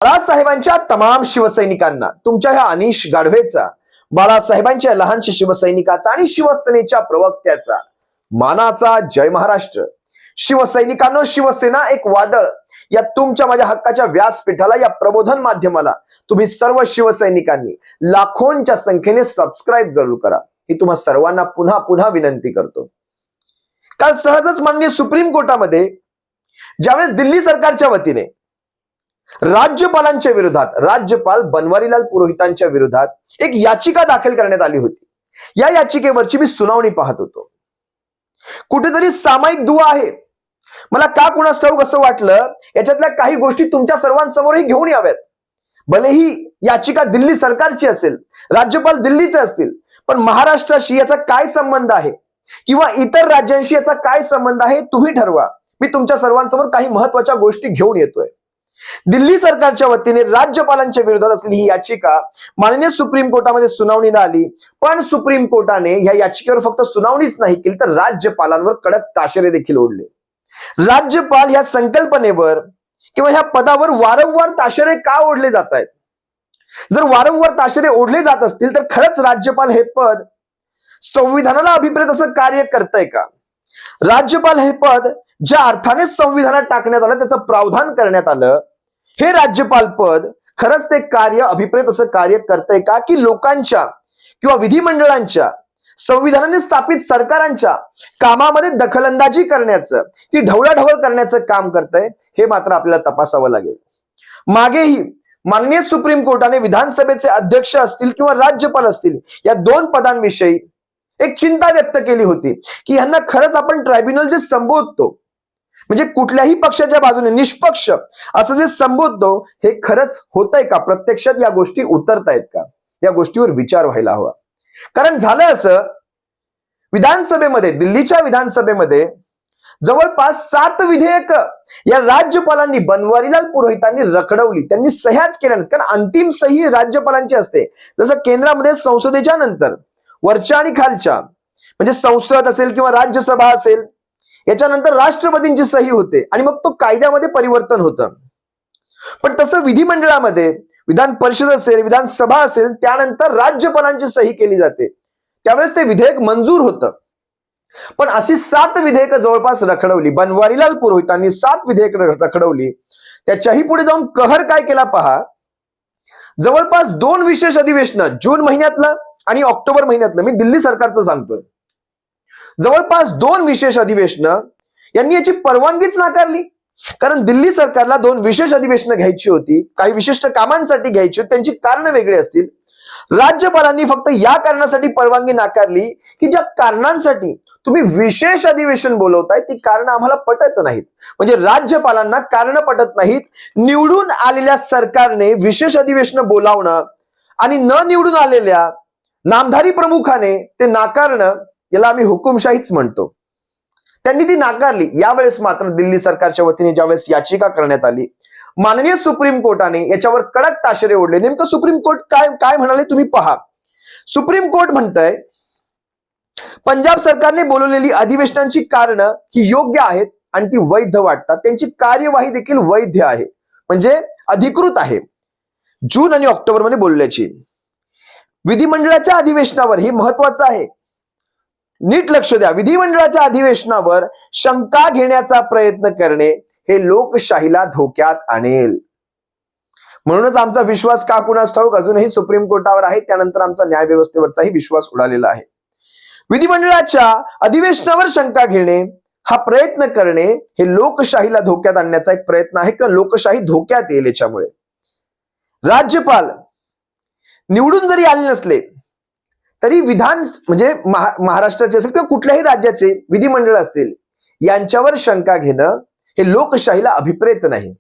बाळासाहेबांच्या तमाम शिवसैनिकांना, तुमच्या ह्या अनिश गाढवेचा, बाळासाहेबांच्या लहानशा शिवसैनिकाचा आणि शिवसेनेच्या प्रवक्त्याचा मानाचा जय महाराष्ट्र. शिवसैनिकांनो, शिवसेना एक वादळ या तुमच्या माझ्या हक्काच्या व्यासपीठाला, या प्रबोधन माध्यमाला तुम्ही सर्व शिवसैनिकांनी लाखोंच्या संख्येने सबस्क्राईब जरूर करा, ही तुम्हा सर्वांना पुन्हा पुन्हा विनंती करतो. काल सहजच माननीय सुप्रीम कोर्टामध्ये ज्यावेळेस दिल्ली सरकारच्या वतीने राज्यपालांच्या विरोधात, राज्यपाल बनवारीलाल पुरोहितांच्या विरोधात एक याचिका दाखल करण्यात आली होती. या याचिकेवरची मी सुनावणी पाहत होतो. कुठेतरी सामायिक दुवा आहे. मला का कुणास ठाऊक असं वाटलं, याच्यातल्या काही गोष्टी तुमच्या सर्वांसमोरही घेऊन याव्यात. भलेही याचिका दिल्ली सरकारची असेल, राज्यपाल दिल्लीचे असतील, पण महाराष्ट्राशी याचा काय संबंध आहे किंवा इतर राज्यांशी याचा काय संबंध आहे तुम्ही ठरवा. मी तुमच्या सर्वांसमोर काही महत्वाच्या गोष्टी घेऊन येतोय. दिल्ली सरकारच्या वतीने राज्यपालांच्या विरोधात असलेली ही याचिका माननीय सुप्रीम कोर्टामध्ये सुनावणीला आली. पण सुप्रीम कोर्टाने या याचिकेवर फक्त सुनावणीच नाही केली, तर राज्यपालांवर कडक ताशेरे देखील ओढले. राज्यपाल या संकल्पनेवर किंवा ह्या पदावर वारंवार ताशेरे का ओढले जात आहेत? जर वारंवार ताशेरे ओढले जात असतील तर खरंच राज्यपाल हे पद संविधानाला अभिप्रेत असं कार्य करतंय का? राज्यपाल हे पद ज्या अर्थाने संविधानात टाकण्यात आलं, त्याचं प्रावधान करण्यात आलं, हे राज्यपाल पद खरंच ते कार्य अभिप्रेत असं कार्य करतंय का, की लोकांच्या किंवा विधिमंडळांच्या, संविधानाने स्थापित सरकारांच्या कामामध्ये दखलंदाजी करण्याचं, ती ढवळाढवळ करण्याचं काम करतंय? हे मात्र आपल्याला तपासावं लागेल. मागेही माननीय सुप्रीम कोर्टाने विधानसभेचे अध्यक्ष असतील किंवा राज्यपाल असतील, या दोन पदांविषयी एक चिंता व्यक्त केली होती की यांना खरंच आपण ट्रायब्युनल जे संबोधतो, म्हणजे कुठल्याही पक्षाच्या बाजूने निष्पक्ष असं जे संबोधतो, हे खरंच होतंय का? प्रत्यक्षात या गोष्टी उतरतायत का? या गोष्टीवर विचार व्हायला हवा. कारण झालं असं, विधानसभेमध्ये, दिल्लीच्या विधानसभेमध्ये जवळपास 7 विधेयक या राज्यपालांनी, बनवारीलाल पुरोहितांनी रखडवली. त्यांनी सह्याच केल्या नाहीत, कारण अंतिम सही राज्यपालांची असते. जसं केंद्रामध्ये संसदेच्या नंतर वरच्या आणि खालच्या, म्हणजे संसद असेल किंवा राज्यसभा असेल, याच्यानंतर राष्ट्रपतींची सही होते आणि मग तो कायद्यामध्ये परिवर्तन होतं. पण तसं विधिमंडळामध्ये, विधान परिषद असेल, विधानसभा असेल, त्यानंतर राज्यपालांची सही केली जाते, त्यावेळेस ते विधेयक मंजूर होतं. पण अशी 7 विधेयक जवळपास रखडवली बनवारीलाल पुरोहितांनी. 7 विधेयक रखडवली. त्याच्याही पुढे जाऊन कहर काय केला पहा. जवळपास 2 विशेष अधिवेशन, जून महिन्यातलं आणि ऑक्टोबर महिन्यातलं, मी दिल्ली सरकारचं सांगतोय, जवळपास 2 विशेष अधिवेशन यांनी याची परवानगीच नाकारली. कारण दिल्ली सरकारला 2 विशेष अधिवेशनं घ्यायची होती, काही विशिष्ट कामांसाठी घ्यायची होती, त्यांची कारण वेगळी असतील. राज्यपालांनी फक्त या कारणासाठी परवानगी नाकारली की ज्या कारणांसाठी तुम्ही विशेष अधिवेशन बोलवताय ती कारण आम्हाला पटत नाहीत. म्हणजे राज्यपालांना कारण पटत नाहीत. निवडून आलेल्या सरकारने विशेष अधिवेशन बोलावणं आणि न निवडून आलेल्या नामधारी प्रमुखाने ते नाकारणं, याला आम्ही हुकुमशाहीच म्हणतो. त्यांनी ती नाकारली. यावेळेस मात्र दिल्ली सरकारच्या वतीने ज्यावेळेस याचिका करण्यात आली, माननीय सुप्रीम कोर्टाने याच्यावर कडक ताशेरे ओढले. नेमकं सुप्रीम कोर्ट काय म्हणाले तुम्ही पहा. सुप्रीम कोर्ट म्हणतंय, पंजाब सरकारने बोलवलेली अधिवेशनांची कारणं ही योग्य आहेत आणि ती वैध वाटतात. त्यांची कार्यवाही देखील वैध आहे, म्हणजे अधिकृत आहे. जून आणि ऑक्टोबर मध्ये बोलल्याची. विधिमंडळाच्या अधिवेशनावर, हे महत्वाचं आहे, नीट लक्ष द्या, विधिमंडळाच्या अधिवेशनावर शंका घेण्याचा प्रयत्न करणे हे लोकशाहीला धोक्यात आणेल. म्हणूनच आमचा विश्वास का कुणास ठाऊक अजूनही सुप्रीम कोर्टावर आहे. त्यानंतर आमचा न्याय व्यवस्थेवरचाही विश्वास उडालेला आहे. विधिमंडळाच्या अधिवेशनावर शंका घेणे, हा प्रयत्न करणे, हे लोकशाहीला धोक्यात आणण्याचा एक प्रयत्न आहे किंवा लोकशाही धोक्यात येईल याच्यामुळे. राज्यपाल निवडून जरी आले नसले तरी विधान, म्हणजे महाराष्ट्राचे असेल किंवा कुठल्याही राज्याचे विधिमंडळ असतील, यांच्यावर शंका घेणं हे लोकशाहीला अभिप्रेत नाही.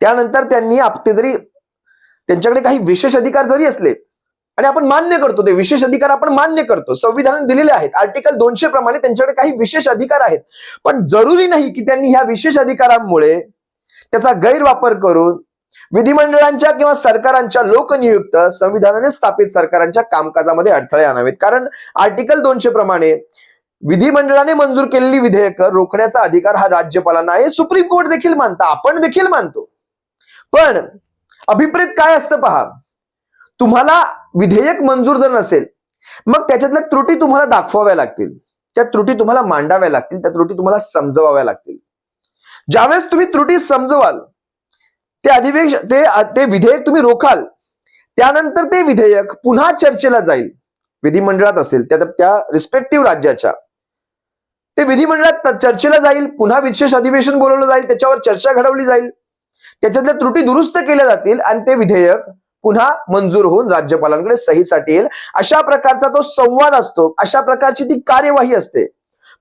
त्यानंतर त्यांनी जरी त्यांच्याकडे काही विशेष अधिकार जरी असले, आणि आपण मान्य करतो ते विशेष अधिकार, आपण मान्य करतो, संविधानाने दिलेले आहेत, आर्टिकल 200 प्रमाणे त्यांच्याकडे काही विशेष अधिकार आहेत, पण जरुरी नाही की त्यांनी ह्या विशेष अधिकारांमुळे त्याचा गैरवापर करून विधिमंडळांच्या किंवा सरकारांच्या लोकनियुक्त, संविधानाने स्थापित सरकारांच्या कामकाजामध्ये अडथळे आणावेत. कारण आर्टिकल 200 प्रमाणे विधिमंडळाने मंजूर केलेली विधेयक रोखण्याचा अधिकार हा राज्यपालांना आहे. सुप्रीम कोर्ट देखील मानतं, आपण देखील मानतो. पण अभिप्रेत काय असतं पहा, तुम्हाला विधेयक मंजूर जर नसेल मग त्याच्यातल्या त्रुटी तुम्हाला दाखवाव्या लागतील, त्या त्रुटी तुम्हाला मांडाव्या लागतील, त्या त्रुटी तुम्हाला समजवाव्या लागतील. ज्यावेळेस तुम्ही त्रुटी समजवाल ते विधेयक तुम्ही रोखाल, त्यानंतर ते विधेयक पुन्हा चर्चेला जाईल, विधिमंडळात असेल त्या रिस्पेक्टिव्ह राज्याच्या, ते विधिमंडळात चर्चेला जाईल, पुन्हा विशेष अधिवेशन बोलवलं जाईल, त्याच्यावर चर्चा घडवली जाईल, त्याच्यातल्या त्रुटी दुरुस्त केल्या जातील आणि ते विधेयक पुन्हा मंजूर होऊन राज्यपालांकडे सहीसाठी येईल. अशा प्रकारचा तो संवाद असतो, अशा प्रकारची ती कार्यवाही असते.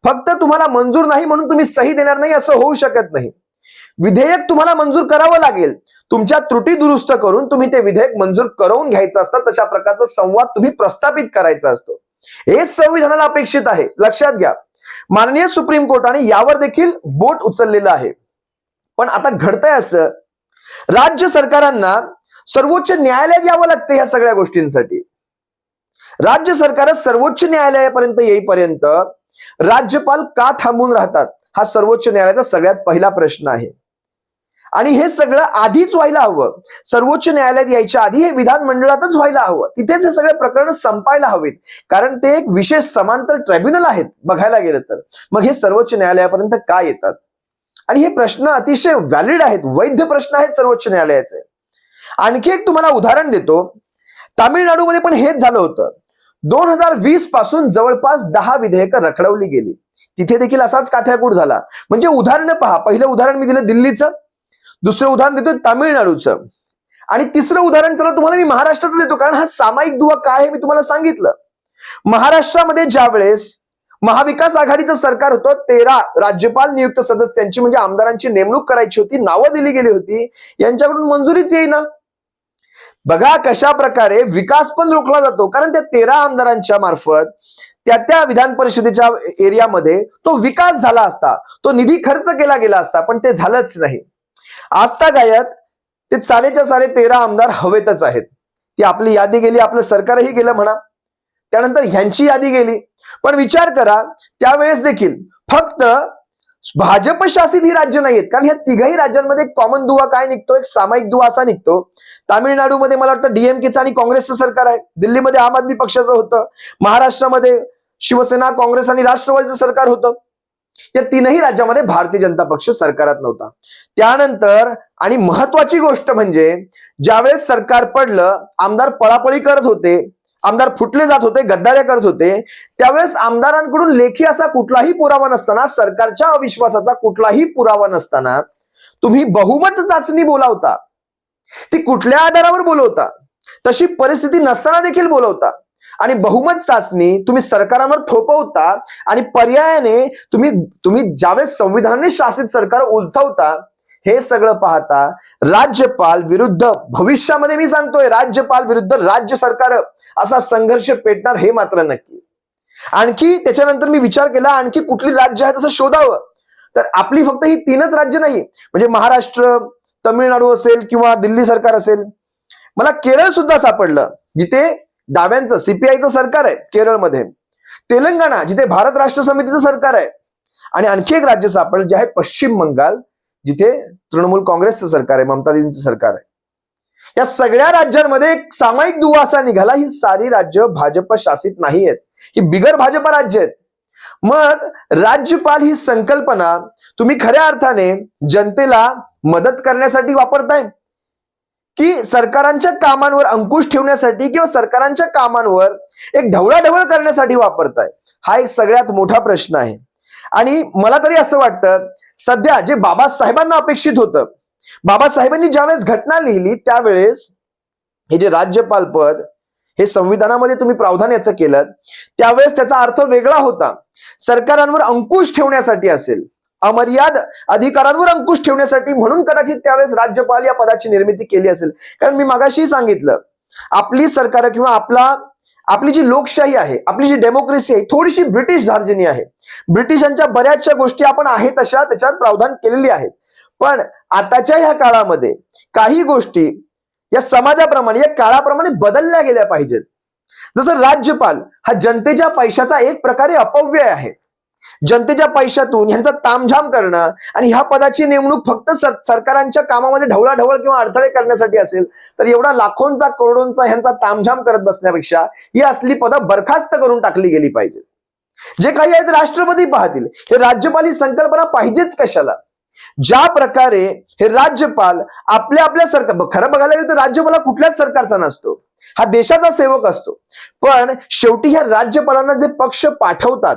फक्त तुम्हाला मंजूर नाही म्हणून तुम्ही सही देणार नाही असं होऊ शकत नाही. विधेयक तुम्हाला मंजूर करावं लागेल, तुमच्या त्रुटी दुरुस्त करून तुम्ही ते विधेयक मंजूर करवून घ्यायचं असतं. तशा प्रकारचा संवाद तुम्ही प्रस्थापित करायचा असतो. हे संविधानाला अपेक्षित आहे, लक्षात घ्या. माननीय सुप्रीम कोर्टाने यावर देखील बोट उचललेलं आहे. पण आता घडतंय असं, राज्य सरकारांना सर्वोच्च न्यायालयात यावं लागतं ह्या सगळ्या गोष्टींसाठी. राज्य सरकार सर्वोच्च न्यायालयापर्यंत येईपर्यंत राज्यपाल का थांबून राहतात, हा सर्वोच्च न्यायालयाचा सगळ्यात पहिला प्रश्न आहे. आणि हे सगळं आधीच व्हायला हवं. सर्वोच्च न्यायालयात यायच्या आधी हे विधानमंडळातच व्हायला हवं, तिथेच हे सगळे प्रकरण संपायला हवेत. कारण ते एक विशेष समांतर ट्रायब्युनल आहेत बघायला गेलं तर. मग हे सर्वोच्च न्यायालयापर्यंत का येतात? आणि हे प्रश्न अतिशय व्हॅलिड आहेत, वैध प्रश्न आहेत सर्वोच्च न्यायालयाचे. आणखी एक तुम्हाला उदाहरण देतो. तामिळनाडूमध्ये पण हेच झालं होतं. 2020 पासून जवळपास 10 विधेयकं रखडवली गेली. तिथे देखील असाच काथ्याकूट झाला. म्हणजे उदाहरण पहा, पहिलं उदाहरण मी दिलं दिल्लीचं, दुसरं उदाहरण देतोय तामिळनाडूचं, आणि तिसरं उदाहरण चला तुम्हाला मी महाराष्ट्राचं देतो, कारण हा सामायिक दुवा काय आहे मी तुम्हाला सांगितलं. महाराष्ट्रामध्ये ज्यावेळेस महाविकास आघाडीचं सरकार होतं, 13 राज्यपाल नियुक्त सदस्यांची म्हणजे आमदारांची नेमणूक करायची होती, नावं दिली गेली होती, यांच्याकडून मंजुरीच येईना. बघा कशा प्रकारे विकास पण रोखला जातो, कारण त्या 13 आमदारांच्या मार्फत त्या विधान परिषदेच्या एरियामध्ये तो विकास झाला असता, तो निधी खर्च केला गेला असता, पण ते झालंच नाही. आजतागायत ते सारेच्या सारे 13 आमदार हवेतच आहेत. ती आपली यादी गेली, आपलं सरकारही गेलं म्हणा, त्यानंतर ह्यांची यादी गेली. पण विचार करा, त्यावेळेस देखील फक्त भाजप शासित ही राज्य नाहीयेत, कारण ह्या तिघही राज्यांमध्ये कॉमन दुवा काय निघतो, एक सामायिक दुवा असा निघतो. तामिळनाडूमध्ये मला वाटतं डीएमकेचं आणि काँग्रेसचं सरकार आहे, दिल्लीमध्ये आम आदमी पक्षाचं होतं, महाराष्ट्रामध्ये शिवसेना, काँग्रेस आणि राष्ट्रवादीचं सरकार होतं. या तीनही राज्यामध्ये भारतीय जनता पक्ष सरकारात नव्हता. त्यानंतर आणि महत्वाची गोष्ट म्हणजे ज्यावेळेस सरकार पडलं, आमदार पळापळी करत होते, आमदार फुटले जात होते, गद्दाऱ्या करत होते, त्यावेळेस आमदारांकडून लेखी असा कुठलाही पुरावा नसताना, सरकारच्या अविश्वासाचा कुठलाही पुरावा नसताना तुम्ही बहुमत चाचणी बोलावता. ती कुठल्या आधारावर बोलवता? तशी परिस्थिती नसताना देखील बोलवता आणि बहुमत चाचणी तुम्ही सरकारांवर थोपवता आणि पर्यायाने तुम्ही ज्यावेळेस संविधानाने शासित सरकार उलथवता. हे सगळं पाहता राज्यपाल विरुद्ध, भविष्यामध्ये मी सांगतोय राज्यपाल विरुद्ध राज्य सरकार असा संघर्ष पेटणार हे मात्र नक्की. आणखी त्याच्यानंतर मी विचार केला, आणखी कुठली राज्य आहेत असं शोधावं, तर आपली फक्त ही 3च राज्य नाही, म्हणजे महाराष्ट्र, तमिळनाडू असेल किंवा दिल्ली सरकार असेल. मला केरळ सुद्धा सापडलं, जिथे डाव्यांचं सीपीआयचं सरकार आहे केरळमध्ये. तेलंगणा, जिथे भारत राष्ट्र समितीचं सरकार आहे. आणि आणखी एक राज्य सापडलं जे आहे पश्चिम बंगाल, जिथे तृणमूल काँग्रेसचं सरकार आहे, ममता दीदींचं सरकार आहे. या सगळ्या राज्यांमध्ये एक सामायिक दुवा असा निघाला, ही सारी राज्य भाजप शासित नाही आहेत, ही बिगर भाजप राज्य आहेत. मग राज्यपाल ही संकल्पना तुम्ही खऱ्या अर्थाने जनतेला मदत करण्यासाठी वापरताय की सरकारांच्या कामांवर अंकुश ठेवण्यासाठी किंवा सरकारांच्या कामांवर एक ढवळाढवळ करण्यासाठी वापरताय? हा एक सगळ्यात मोठा प्रश्न आहे. आणि मला तरी असं वाटतं, सध्या जे बाबासाहेबांना अपेक्षित होतं, बाबासाहेबांनी ज्यावेळेस घटना लिहिली त्यावेळेस हे जे राज्यपाल पद हे संविधानामध्ये तुम्ही प्रावधान्याचं केलं, त्यावेळेस त्याचा अर्थ वेगळा होता. सरकारांवर अंकुश ठेवण्यासाठी असेल, अमर्याद अधिकारांवर अंकुश ठेवण्यासाठी, म्हणून कदाचित त्यावेळेस राज्यपाल या पदाची निर्मिती केली असेल. कारण मी मागाशी सांगितलं, आपली सरकार किंवा आपली जी लोकशाही आहे, आपली जी डेमोक्रेसी आहे, थोडीशी ब्रिटिश धार्जिनी आहे. ब्रिटिशांच्या बऱ्याचशा गोष्टी आपण आहे तशा त्याच्यात प्रावधान केलेली आहेत. पण आताच्या ह्या काळामध्ये काही गोष्टी या समाजाप्रमाणे, या काळाप्रमाणे बदलल्या गेल्या पाहिजेत. जसं राज्यपाल हा जनतेच्या पैशाचा एक प्रकारे अपव्यय आहे. जनतेच्या पैशातून ह्यांचा तामझाम करणं आणि ह्या पदाची नेमणूक फक्त सरकारांच्या कामामध्ये ढवळाढवळ किंवा अडथळे करण्यासाठी असेल तर एवढा लाखोंचा करोडोंचा ह्यांचा तामझाम करत बसण्यापेक्षा ही असली पदं बरखास्त करून टाकली गेली पाहिजे. जे काही आहे ते राष्ट्रपती पाहतील. हे राज्यपाल ही संकल्पना पाहिजेच कशाला? ज्या प्रकारे हे राज्यपाल आपल्या सरकार, खरं बघायला गेलं तर राज्यपाल कुठल्याच सरकारचा नसतो, हा देशाचा सेवक असतो. पण शेवटी ह्या राज्यपालांना जे पक्ष पाठवतात,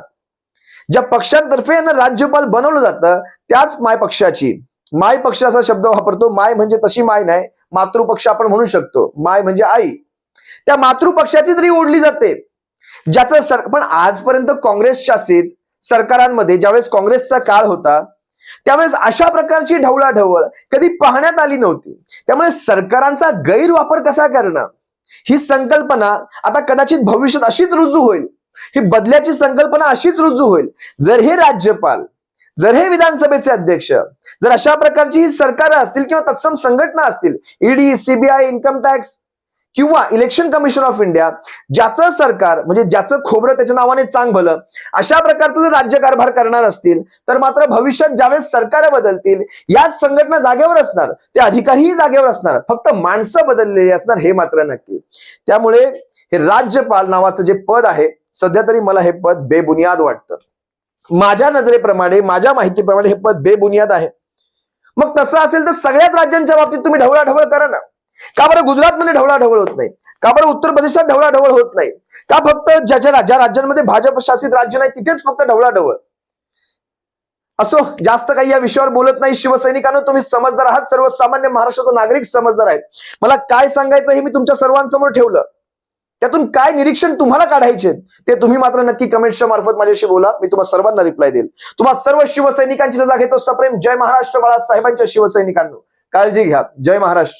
ज्या पक्षांतर्फे यांना राज्यपाल बनवलं जातं त्याच माय पक्षाची, माय पक्ष असा शब्द वापरतो, माय म्हणजे तशी माय नाही, मातृपक्ष आपण म्हणू शकतो, माय म्हणजे आई, त्या मातृपक्षाची तरी ओढली जाते. ज्याचं पण आजपर्यंत काँग्रेस शासित सरकारांमध्ये ज्यावेळेस काँग्रेसचा काळ होता त्यावेळेस अशा प्रकारची ढवळाढवळ कधी पाहण्यात आली नव्हती. त्यामुळे सरकारांचा गैरवापर कसा करणं ही संकल्पना आता कदाचित भविष्यात अशीच रुजू होईल. ही बदल्याची संकल्पना अशीच रुजू होईल जर हे राज्यपाल, जर हे विधानसभेचे अध्यक्ष, जर अशा प्रकारची ही सरकार असतील किंवा तत्सम संघटना असतील, ईडी, सीबीआय, इन्कम टॅक्स किंवा इलेक्शन कमिशन ऑफ इंडिया, ज्याचं सरकार म्हणजे ज्याचं खोबरं त्याच्या नावाने चांग भलं, अशा प्रकारचं जर राज्यकारभार करणार असतील तर मात्र भविष्यात ज्यावेळेस सरकार बदलतील याच संघटना जागेवर असणार, ते अधिकारीही जागेवर असणार, फक्त माणसं बदललेली असणार हे मात्र नक्की. त्यामुळे हे राज्यपाल नावाचं जे पद आहे सध्या तरी मला हे पद बेबुनियाद वाटतं. माझ्या नजरेप्रमाणे, माझ्या माहितीप्रमाणे हे पद बेबुनियाद आहे. मग तसं असेल तर सगळ्याच राज्यांच्या बाबतीत तुम्ही ढवळाढवळ करा ना. का बरं गुजरातमध्ये ढवळाढवळ होत नाही? का बरं उत्तर प्रदेशात ढवळाढवळ होत नाही? का फक्त ज्या राज्यांमध्ये भाजप शासित राज्य नाही तिथेच फक्त ढवळाढवळ? असो, जास्त काही या विषयावर बोलत नाही. शिवसैनिकांनो, तुम्ही समजदार आहात, सर्वसामान्य महाराष्ट्राचा नागरिक समजदार आहेत. मला काय सांगायचं हे मी तुमच्या सर्वांसमोर ठेवलं. त्यातून काय निरीक्षण तुम्हाला काढायचे ते तुम्ही मात्र नक्की कमेंट्सच्या मार्फत माझ्याशी बोला. मी तुम्हाला सर्वांना रिप्लाय देईल. तुम्हा सर्व शिवसैनिकांची रजा घेतो. सप्रेम जय महाराष्ट्र. बाळासाहेबांच्या शिवसैनिकांनो, काळजी घ्या. जय महाराष्ट्र.